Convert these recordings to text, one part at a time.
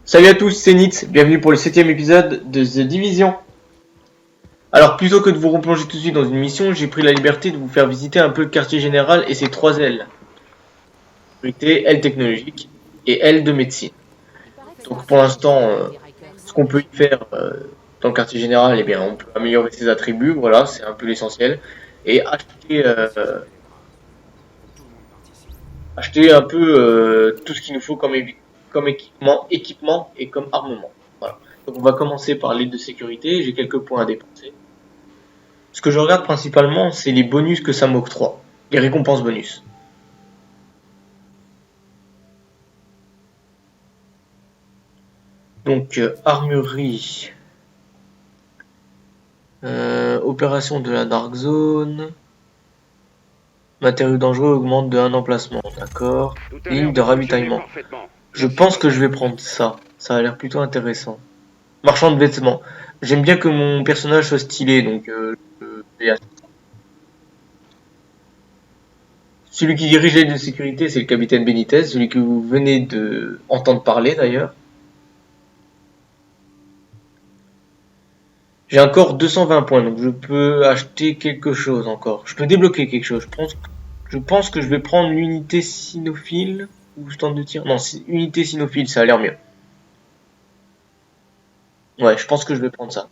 Salut à tous, c'est Nitz, bienvenue pour le 7ème épisode de The Division. Alors plutôt que de vous replonger tout de suite dans une mission, j'ai pris la liberté de vous faire visiter un peu le quartier général et ses trois ailes. Sécurité, aile technologique et aile de médecine. Donc pour l'instant, ce qu'on peut y faire dans le quartier général, eh bien on peut améliorer ses attributs, voilà, c'est un peu l'essentiel. Et acheter un peu tout ce qu'il nous faut comme équipement et comme armement. Voilà. Donc on va commencer par l'aide de sécurité, j'ai quelques points à dépenser. Ce que je regarde principalement, c'est les bonus que ça m'octroie, les récompenses bonus. Donc armurerie, opération de la Dark Zone, matériaux dangereux augmente de 1 emplacement, d'accord. Ligne de ravitaillement. Je pense que je vais prendre ça, ça a l'air plutôt intéressant. Marchand de vêtements. J'aime bien que mon personnage soit stylé, donc je vais acheter. Celui qui dirige l'aide de sécurité, c'est le capitaine Benitez, celui que vous venez de entendre parler d'ailleurs. J'ai encore 220 points, donc je peux acheter quelque chose encore. Je peux débloquer quelque chose. Je pense que je vais prendre l'unité cynophile ou stand de tir. Non, unité cynophile, ça a l'air mieux. Ouais, je pense que je vais prendre ça.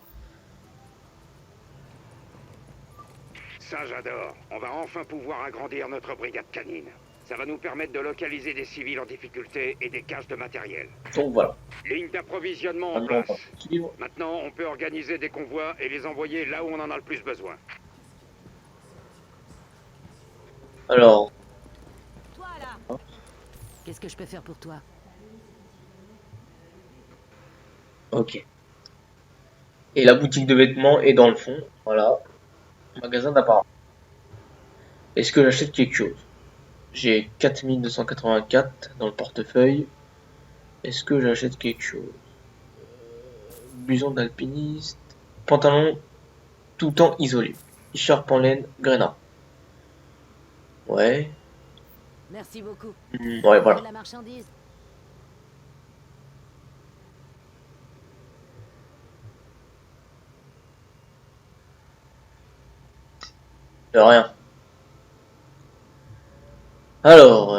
Ça, j'adore. On va enfin pouvoir agrandir notre brigade canine. Ça va nous permettre de localiser des civils en difficulté et des caches de matériel. Donc voilà. Ligne d'approvisionnement en Maintenant, on va place. poursuivre. Maintenant, on peut organiser des convois et les envoyer là où on en a le plus besoin. Alors, Toi là, qu'est-ce que je peux faire pour toi? ok. Et la boutique de vêtements est dans le fond. Voilà. Magasin d'apparence. Est-ce que j'achète quelque chose? J'ai 4284 dans le portefeuille. Est-ce que j'achète quelque chose? Blouson d'alpiniste. Pantalon tout temps isolé. Écharpe en laine, grenat. Ouais. Merci beaucoup. Ouais, voilà. De la marchandise. De rien. Alors,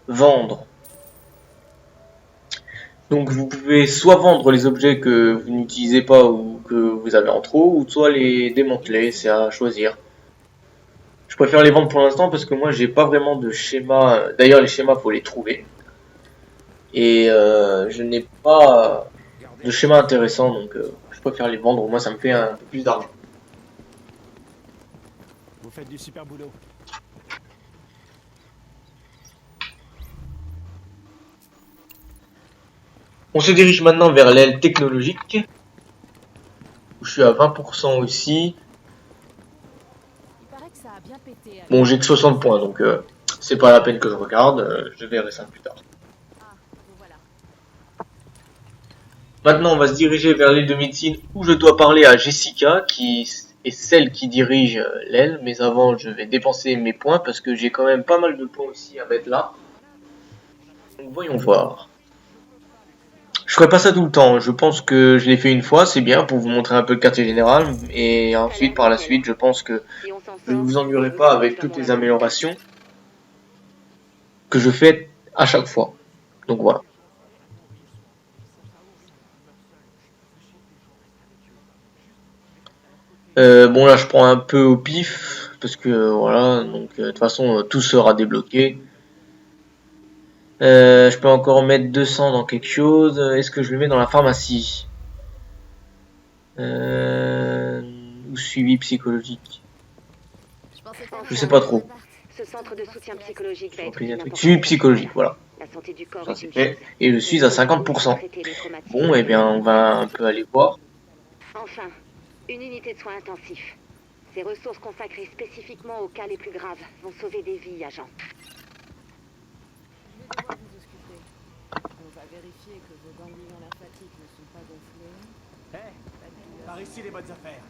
vendre. Donc vous pouvez soit vendre les objets que vous n'utilisez pas ou que vous avez en trop, ou soit les démanteler, c'est à choisir. Je préfère les vendre pour l'instant parce que moi j'ai pas vraiment de schéma. D'ailleurs les schémas faut les trouver. Et je n'ai pas de schéma intéressant donc je préfère les vendre, au moins ça me fait un peu plus d'argent. Vous faites du super boulot. On se dirige maintenant vers l'aile technologique. Où je suis à 20% aussi. Il paraît que ça a bien pété. Bon j'ai que 60 points donc c'est pas la peine que je regarde, je verrai ça plus tard. Ah, vous voilà. Maintenant, on va se diriger vers l'aile de médecine où je dois parler à Jessica, qui est celle qui dirige l'aile. Mais avant, je vais dépenser mes points parce que j'ai quand même pas mal de points aussi à mettre là. Donc voyons voir. Je ferai pas ça tout le temps. Je pense que je l'ai fait une fois, c'est bien pour vous montrer un peu le quartier général. Et ensuite, par la suite, je pense que je ne vous ennuierai pas avec toutes les améliorations que je fais à chaque fois. Donc voilà. Bon là je prends un peu au pif parce que voilà donc de toute façon tout sera débloqué. Je peux encore mettre 200 dans quelque chose. Est-ce que je le mets dans la pharmacie? Ou suivi psychologique? Je sais pas trop. Ce centre de soutien psychologique va être Un d'une truc. importance Suivi psychologique, voilà. La santé du corps Ça est c'est une fait. chose. Et je suis à 50%. Bon et bien on va un peu aller voir. Enfin, une unité de soins intensifs. Ces ressources consacrées spécifiquement aux cas les plus graves vont sauver des vies, agent. Je vais devoir vous ausculter. On va vérifier que vos ganglions lymphatiques ne sont pas gonflés. Hé, par ici les bonnes affaires.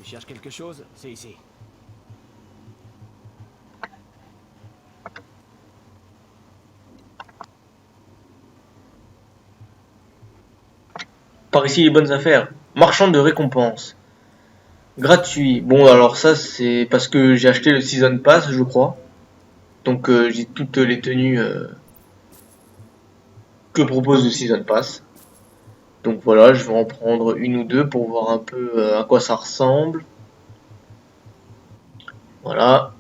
Tu cherches quelque chose? C'est ici. Par ici les bonnes affaires. Marchand de récompenses. Gratuit. Bon, alors ça, c'est parce que j'ai acheté le Season Pass, je crois. Donc j'ai toutes les tenues que propose le Season Pass. Donc voilà, je vais en prendre une ou deux pour voir un peu à quoi ça ressemble. Voilà.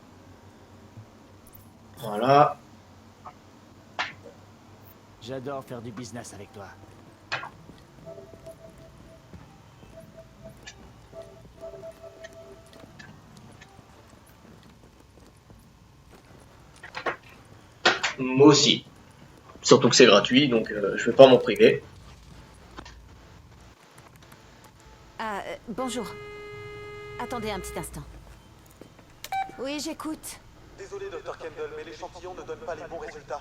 Voilà. J'adore faire du business avec toi. Moi aussi. Surtout que c'est gratuit, donc je vais pas m'en priver. Ah, bonjour. Attendez un petit instant. Oui, j'écoute. Désolé, Dr. Kendall, mais l'échantillon ne donne pas les bons résultats.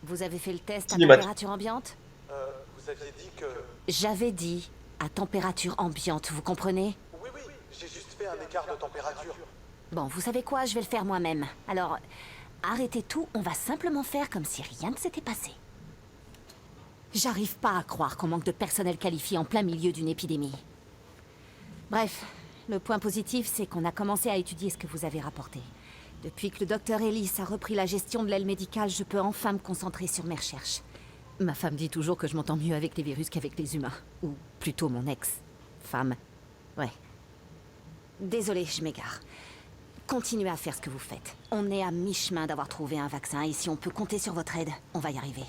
Vous avez fait le test à Cinémat. température ambiante? Vous aviez dit que... J'avais dit à température ambiante, vous comprenez? Oui, oui, j'ai juste fait un écart de température. Bon, vous savez quoi, je vais le faire moi-même. Alors, arrêtez tout, on va simplement faire comme si rien ne s'était passé. J'arrive pas à croire qu'on manque de personnel qualifié en plein milieu d'une épidémie. Bref, le point positif, c'est qu'on a commencé à étudier ce que vous avez rapporté. Depuis que le docteur Ellis a repris la gestion de l'aile médicale, je peux enfin me concentrer sur mes recherches. Ma femme dit toujours que je m'entends mieux avec les virus qu'avec les humains. Ou plutôt mon ex-femme. Ouais. Désolée, je m'égare. Continuez à faire ce que vous faites. On est à mi-chemin d'avoir trouvé un vaccin et si on peut compter sur votre aide, on va y arriver.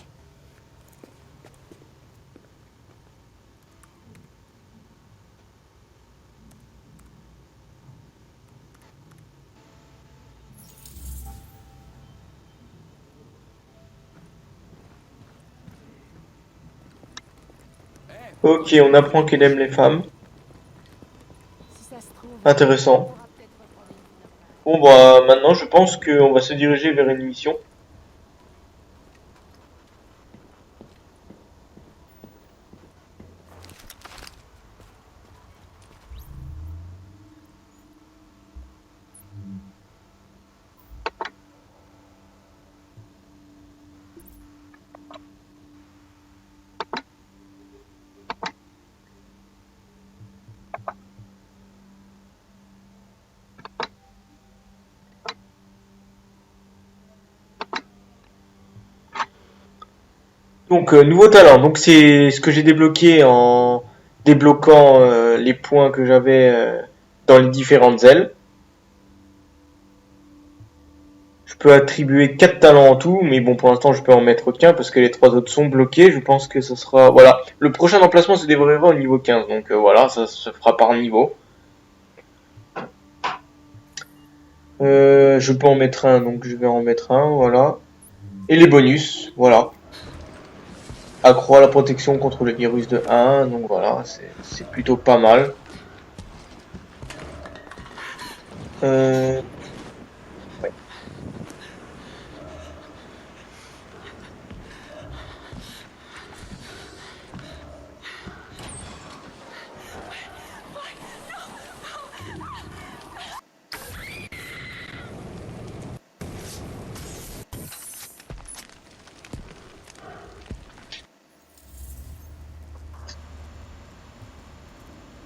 Ok, on apprend qu'elle aime les femmes. Intéressant. Bon bah maintenant je pense qu'on va se diriger vers une mission. Donc nouveau talent. Donc c'est ce que j'ai débloqué en débloquant les points que j'avais dans les différentes ailes. Je peux attribuer 4 talents en tout, mais bon pour l'instant je peux en mettre qu'un parce que les 3 autres sont bloqués. Je pense que ce sera... Voilà, le prochain emplacement se dévoilera au niveau 15, donc voilà, ça se fera par niveau. Je peux en mettre un, donc je vais en mettre un, voilà. Et les bonus, voilà. Accroît la protection contre le virus de 1, donc voilà, c'est plutôt pas mal. Ouais.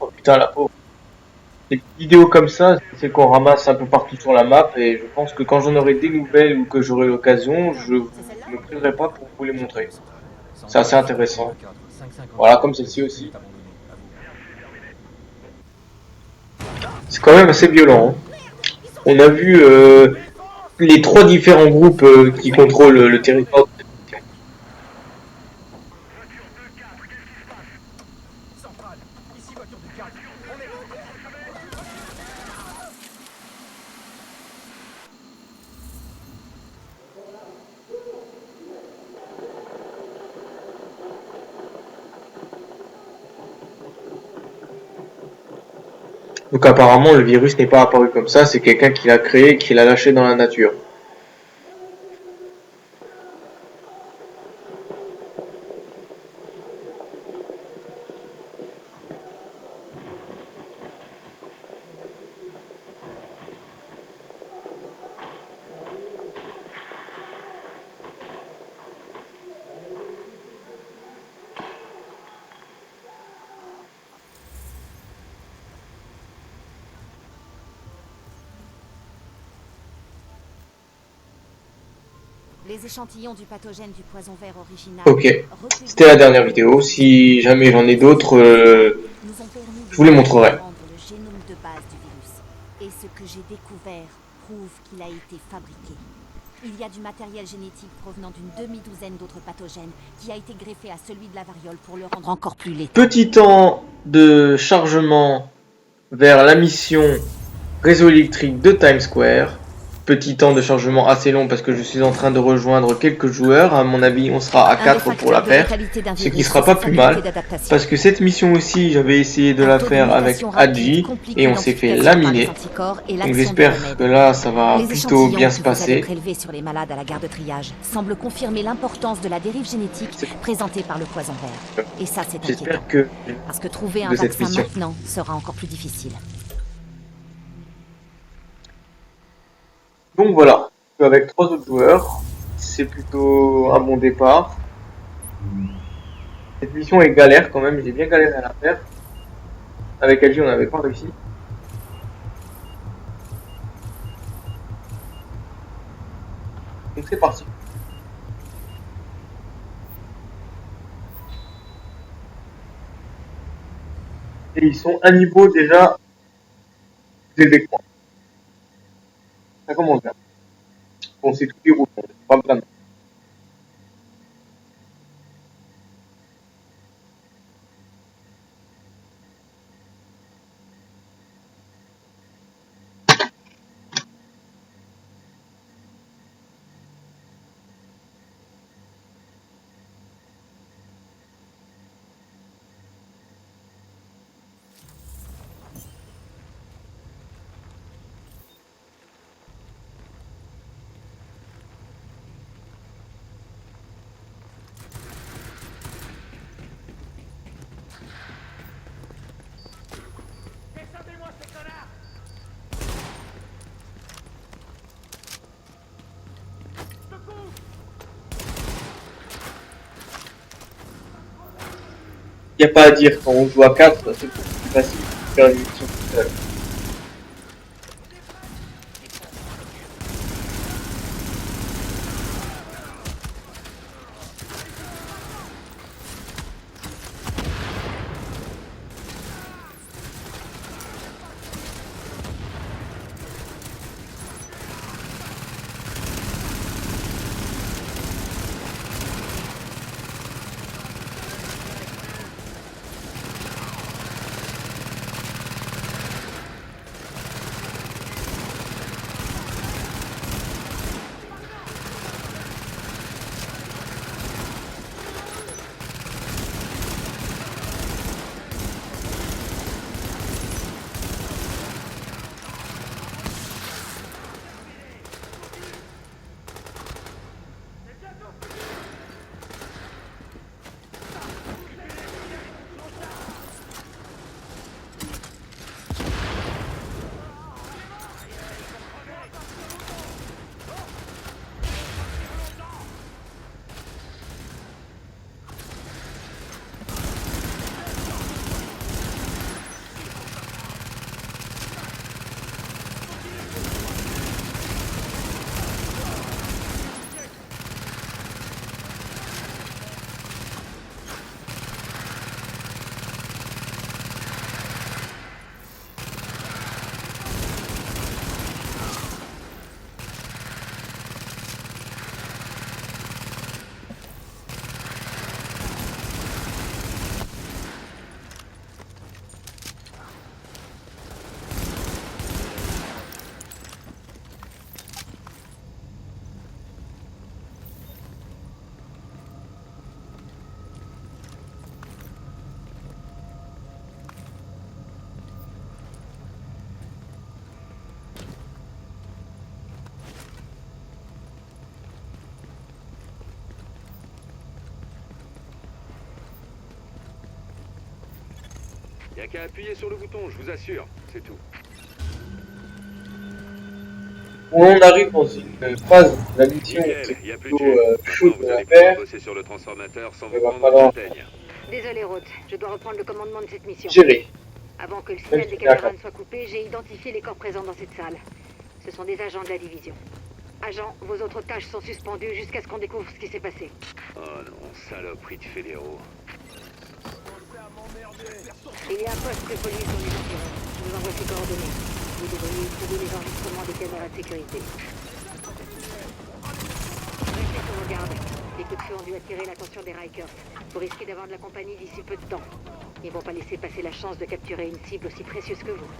Oh putain, la pauvre. Les petites vidéos comme ça, c'est qu'on ramasse un peu partout sur la map, et je pense que quand j'en aurai des nouvelles ou que j'aurai l'occasion, je me priverai pas pour vous les montrer. C'est assez intéressant. Voilà, comme celle-ci aussi. C'est quand même assez violent, hein. On a vu les 3 différents groupes qui contrôlent le territoire. Centrale, ici voiture du 4. On est... Donc apparemment le virus n'est pas apparu comme ça, c'est quelqu'un qui l'a créé, qui l'a lâché dans la nature. Les échantillons du pathogène du poison vert original. Ok, recueillis c'était la dernière vidéo. Si jamais j'en ai d'autres, nous ont permis de je vous les montrerai. comprendre le génome de base du virus. Et ce que j'ai découvert prouve qu'il a été fabriqué. Il y a du matériel génétique provenant d'une demi-douzaine d'autres pathogènes qui a été greffé à celui de la variole pour le rendre encore plus létal. Petit temps de chargement vers la mission réseau électrique de Times Square. Petit temps de chargement assez long parce que je suis en train de rejoindre quelques joueurs. À mon avis, on sera à 4 pour la faire. Ce qui sera pas plus mal. Parce que cette mission aussi, j'avais essayé de la faire avec Adji et on s'est fait laminer. Donc j'espère que là, ça va plutôt bien se passer. Prélevés sur les malades à la gare de triage semble confirmer l'importance de la dérive génétique présentée par le poison vert. Et ça, c'est inquiétant. J'espère que Parce que trouver un de cette vaccin mission. maintenant sera encore plus difficile. Donc voilà, avec 3 autres joueurs, c'est plutôt un bon départ. Cette mission est galère quand même, j'ai bien galéré à la faire. Avec Adji, on n'avait pas réussi. Donc c'est parti. Et ils sont à niveau déjà plus élevé que moi. Ça commence bien. Bon, c'est tout déroulant, pas vraiment. Il n'y a pas à dire, quand on joue à 4, c'est beaucoup plus facile de faire une mission tout seul. Y'a qu'à appuyer sur le bouton, je vous assure, c'est tout. On arrive dans une phase de la mission qui est Nickel, y a plus plutôt de jus. chaude Maintenant, vous à allez pouvoir faire. bosser sur le transformateur sans Il vous va prendre falloir de châtaigne. Désolé, Roth, je dois reprendre le commandement de cette mission. Gérer. Avant que le signal des D'accord. caméras ne soit coupé, j'ai identifié les corps présents dans cette salle. Ce sont des agents de la division. Agent, vos autres tâches sont suspendues jusqu'à ce qu'on découvre ce qui s'est passé. Oh non, saloperie de fédéraux. Il y a un poste de police dans les environs. Je vous envoie ses coordonnées. Vous devriez y trouver les enregistrements des caméras de sécurité. Restez sur vos gardes. Les coups de feu ont dû attirer l'attention des Rikers. Vous risquez d'avoir de la compagnie d'ici peu de temps. Ils vont pas laisser passer la chance de capturer une cible aussi précieuse que vous.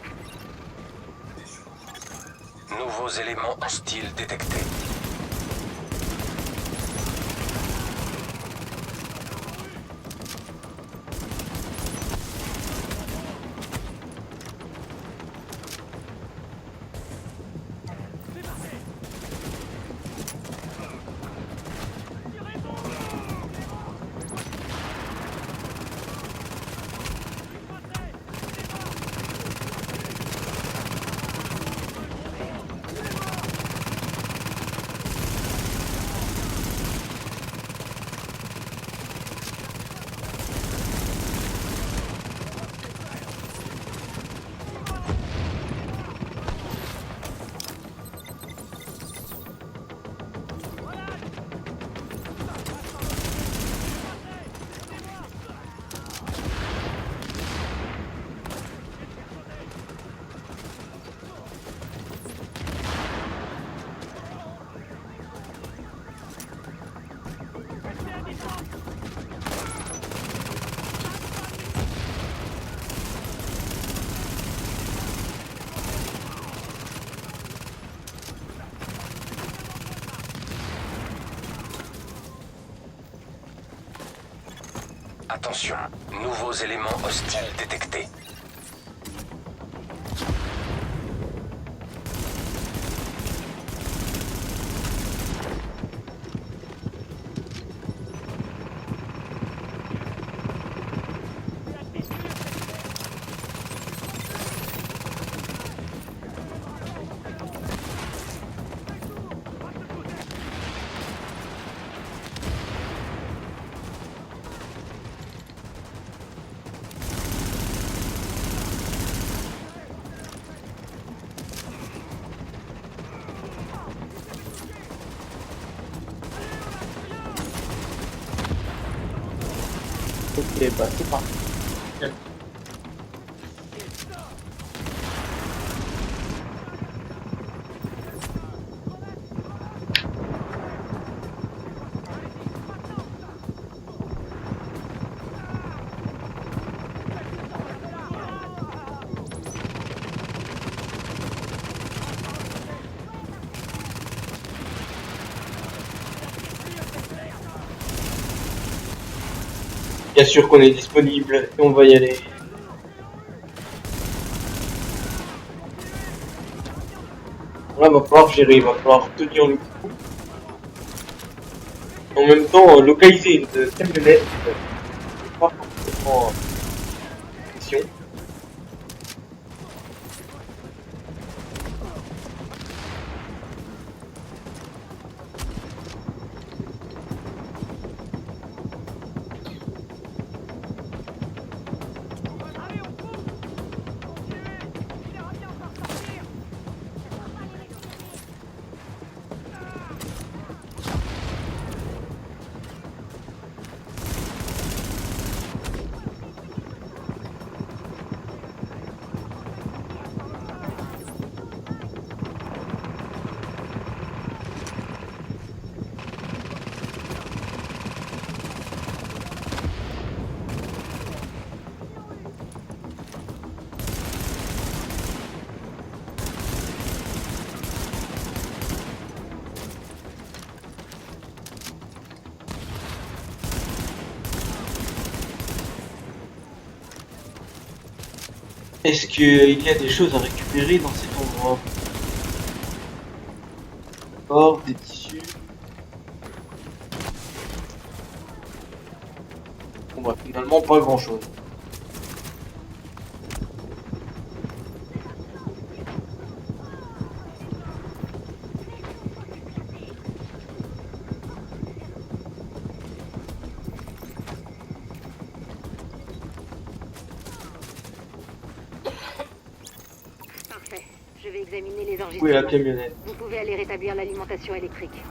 Nouveaux éléments hostiles détectés. Attention, nouveaux éléments hostiles détectés. Ok, bah c'est parti. Bien sûr qu'on est disponible et on va y aller. Là, va falloir gérer, va falloir tenir le coup. En même temps, localiser une camionnette, c'est pas forcément une mission. Est-ce qu'il y a des choses à récupérer dans cet endroit? D'accord, des tissus. Bon bah finalement pas grand chose. Parfait. Je vais examiner les Où est la enregistrements. camionnette? Vous pouvez pouvez aller rétablir l'alimentation électrique.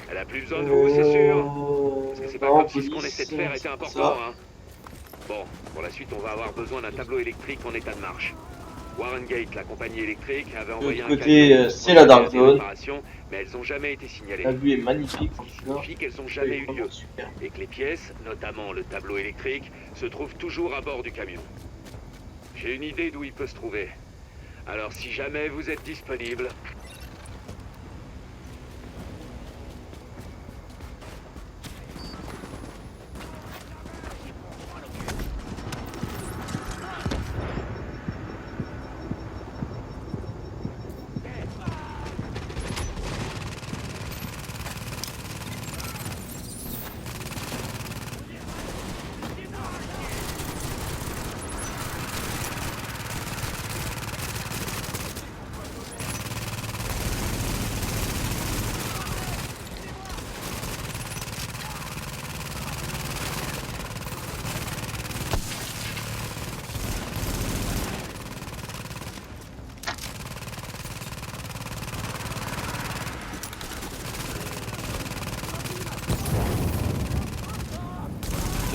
Elle a plus besoin de vous, c'est sûr. Parce que c'est pas non, comme si ce qu'on police, essaie de faire était c'est pas important, ça. hein. Bon, pour la suite, on va avoir besoin d'un tableau électrique en état de marche. Warrengate, la compagnie électrique, avait envoyé un côté, camion pour c'est la procéder à Dark des Zone. réparations, mais elles ont jamais été signalées. La vue est magnifique. Ce qui signifie qu'elles n'ont jamais eu lieu. Super. Et que les pièces, notamment le tableau électrique, se trouvent toujours à bord du camion. J'ai une idée d'où il peut se trouver. Alors si jamais vous êtes disponible...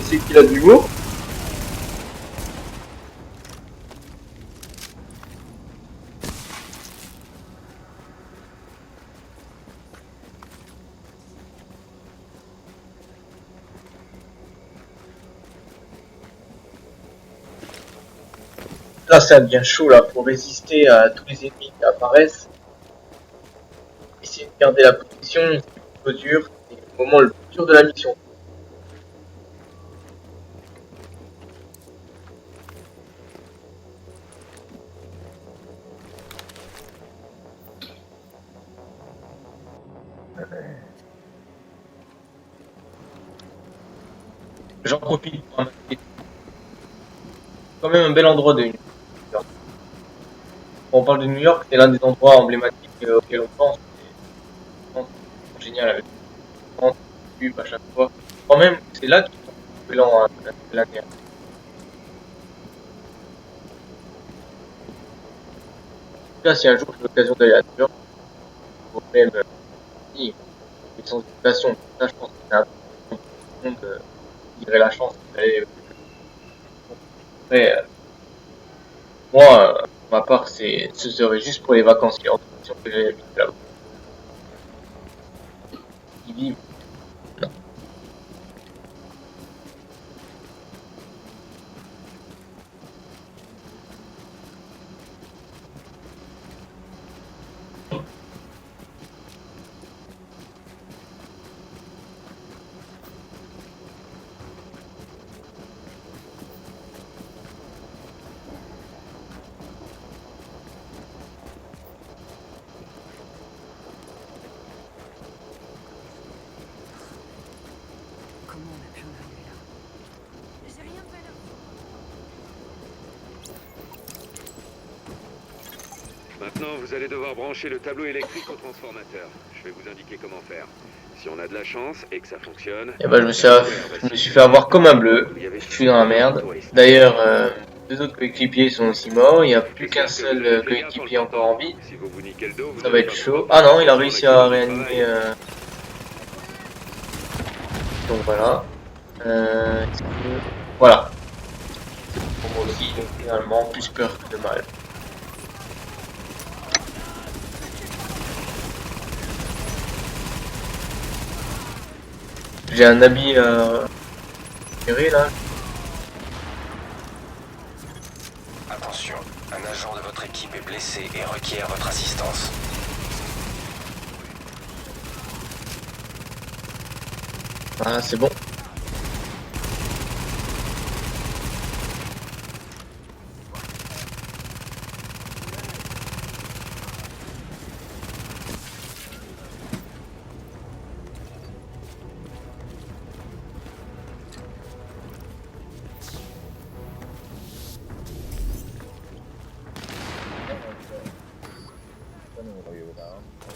C'est qu'il a du l'humour. Là, ça devient chaud là pour résister à tous les ennemis qui apparaissent. Essayer de garder la position, c'est un peu dur. C'est le moment le plus dur de la mission. J'en profite pour remarquer. Quand même un bel endroit de New York. Quand on parle de New York, c'est l'un des endroits emblématiques auxquels on pense. C'est génial avec les pubs à chaque fois. Quand même, c'est là qu'ils sont lents à la guerre. En tout cas, si un jour j'ai l'occasion d'aller à New York, il faut même dire, sans hésitation. Ça, je pense que c'est un peu tout le monde qui aurait la chance d'aller. Après, moi, pour ma part, ce serait juste pour les vacances. Il y a autre question que j'allais habiter là-bas. Ils vivent. Non. Comment on a pu en arriver là? J'ai rien fait là. Maintenant, vous allez devoir brancher le tableau électrique au transformateur. Je vais vous indiquer comment faire. Si on a de la chance et que ça fonctionne... Et bah, je me suis fait avoir comme un bleu. Je suis dans la merde. D'ailleurs, deux autres coéquipiers sont aussi morts. Il n'y a plus qu'un seul coéquipier encore en vie. Si vous vous niquez le dos, vous Ça va n'avez être pas chaud. besoin Ah non, il a de réussi à travail. réanimer. Donc voilà. Est-ce que... Voilà. C'est pour moi aussi. Donc finalement, plus peur que de mal. J'ai un habit récupérer là. Attention, un agent de votre équipe est blessé et requiert votre assistance. Ah, c'est bon.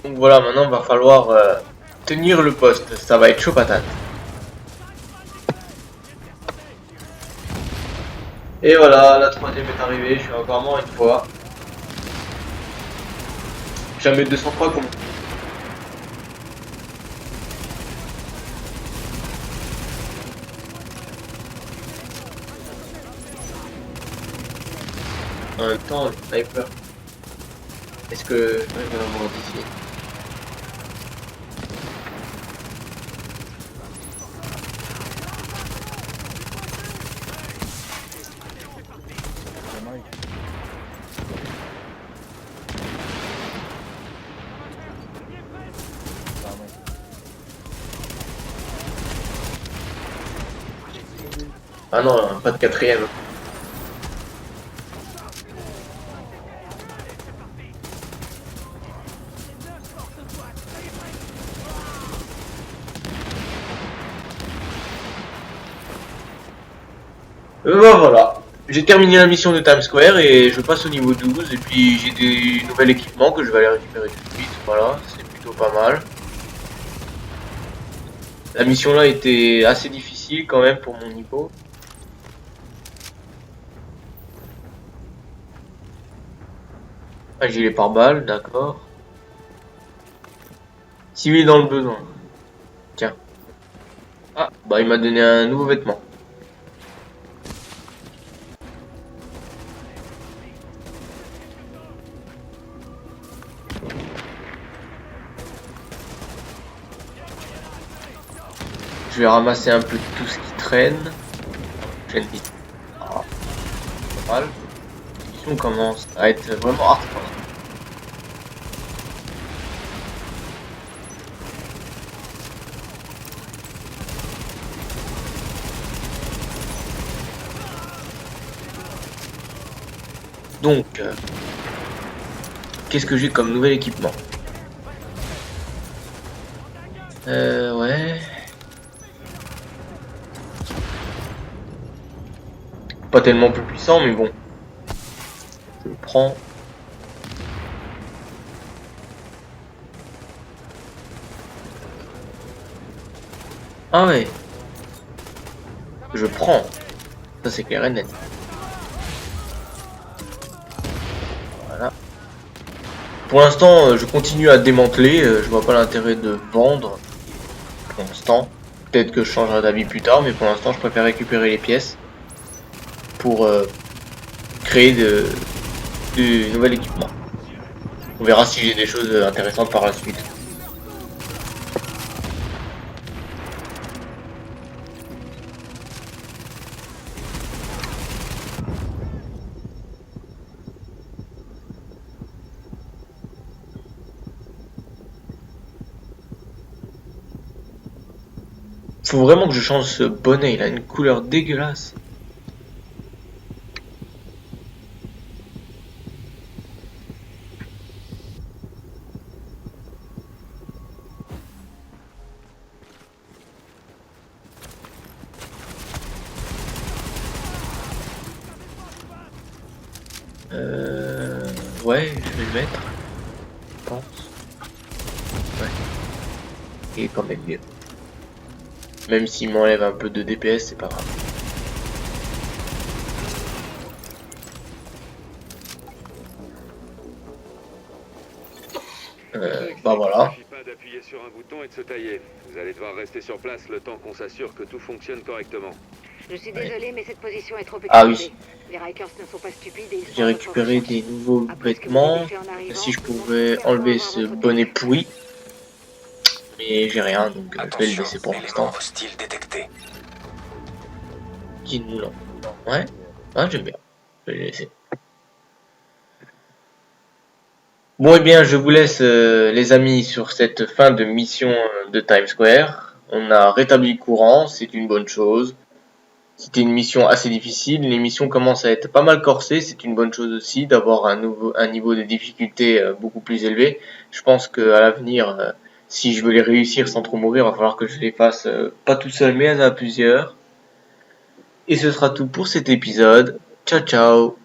Donc voilà, maintenant il va falloir tenir le poste, ça va être chaud patate. Et voilà, la troisième est arrivée, je suis encore mort une fois. Jamais 203 comment. En même temps, le sniper. Est-ce que j'arrive à l'avoir d'ici? Ah non, pas de quatrième. Ben voilà, j'ai terminé la mission de Times Square et je passe au niveau 12 et puis j'ai des nouveaux équipements que je vais aller récupérer tout de suite, voilà, c'est plutôt pas mal. La mission là était assez difficile quand même pour mon niveau. Ah, gilet pare-balles, d'accord. Civil dans le besoin. Tiens. Ah, bah il m'a donné un nouveau vêtement. Je vais ramasser un peu tout ce qui traîne. J'ai une piste. Ah, pas mal. La mission commence à être vraiment hardcore. Donc, qu'est-ce que j'ai comme nouvel équipement? Ouais. Pas tellement plus puissant, mais bon. Je le prends. Ah ouais. Je prends. Ça c'est clair et net. Voilà. Pour l'instant, je continue à démanteler. Je vois pas l'intérêt de vendre. Pour l'instant. Peut-être que je changerai d'avis plus tard, mais pour l'instant, je préfère récupérer les pièces pour créer du nouvel équipement. On verra si j'ai des choses intéressantes par la suite. Faut vraiment que je change ce bonnet, il a une couleur dégueulasse. Ouais, je vais le mettre. Je pense. Ouais. Il est quand même mieux. Même s'il m'enlève un peu de DPS, c'est pas grave. Bah voilà. Il ne suffit pas d'appuyer sur un bouton et de se tailler. Vous allez devoir rester sur place le temps qu'on s'assure que tout fonctionne correctement. Je suis désolée, mais cette position est trop Ah oui. exposée. Les Rikers ne sont pas stupides et ils J'ai récupéré des nouveaux vêtements. Si je pouvais enlever ce bonnet pourri. Mais j'ai rien, donc je vais le laisser pour l'instant. Hostile détecté. Qui nous l'a. Ouais. Ah, j'aime bien. Je vais le laisser. Bon, et bien, je vous laisse, les amis, sur cette fin de mission de Times Square. On a rétabli le courant, c'est une bonne chose. C'était une mission assez difficile. Les missions commencent à être pas mal corsées. C'est une bonne chose aussi d'avoir un niveau de difficulté beaucoup plus élevé. Je pense qu'à l'avenir, si je veux les réussir sans trop mourir, il va falloir que je les fasse pas tout seul mais à plusieurs. Et ce sera tout pour cet épisode. Ciao ciao.